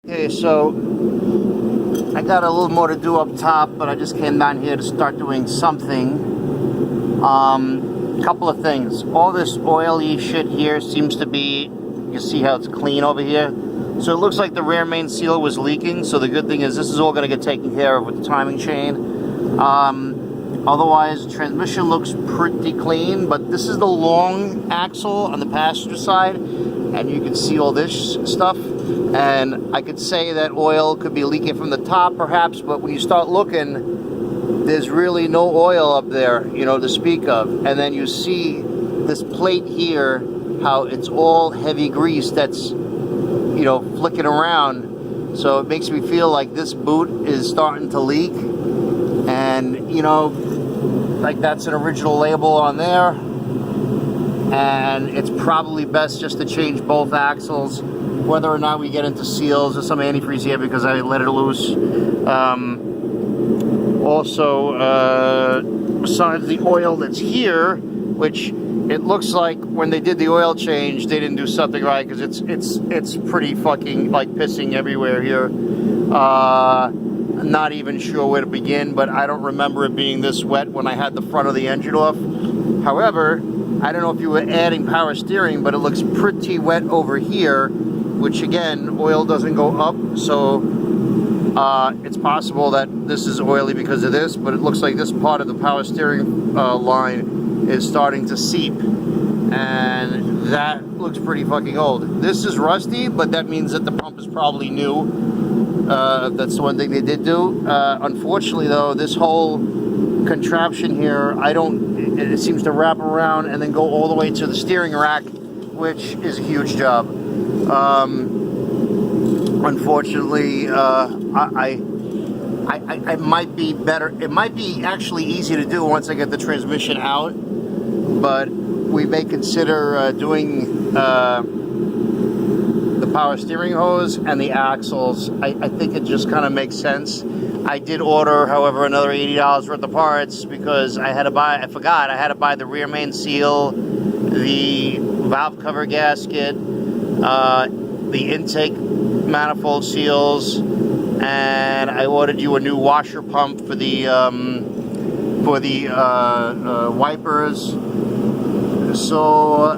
Okay, so I got a little more to do up top, but I just came down here to start doing something. Couple of things. All this oily shit here seems to be, you see how it's clean over here? So it looks like the rear main seal was leaking, so the good thing is this is all going to get taken care of with the timing chain. Otherwise, the transmission looks pretty clean, but this is the long axle on the passenger side, and you can see all this stuff. And I could say that oil could be leaking from the top, perhaps, but when you start looking, there's really no oil up there, you know, to speak of. And then you see this plate here, how it's all heavy grease that's, you know, flicking around. So it makes me feel like this boot is starting to leak. And, you know, like that's an original label on there. And it's probably best just to change both axles, whether or not we get into seals or some antifreeze here because I let it loose. Also, besides the oil that's here, which it looks like when they did the oil change, they didn't do something right because it's pretty fucking like pissing everywhere here. Not even sure where to begin, but I don't remember it being this wet when I had the front of the engine off. However, I don't know if you were adding power steering, but it looks pretty wet over here, which again, oil doesn't go up, so it's possible that this is oily because of this, but it looks like this part of the power steering line is starting to seep, and that looks pretty fucking old. This is rusty, but that means that the pump is probably new. That's the one thing they did do. Unfortunately though, this whole contraption here, it seems to wrap around and then go all the way to the steering rack, which is a huge job. Unfortunately, I might be better. It might be actually easy to do once I get the transmission out, but we may consider doing the power steering hose and the axles. I think it just kind of makes sense. I did order, however, another $80 worth of parts because I forgot I had to buy the rear main seal, the valve cover gasket, the intake manifold seals, and I ordered you a new washer pump for the wipers. So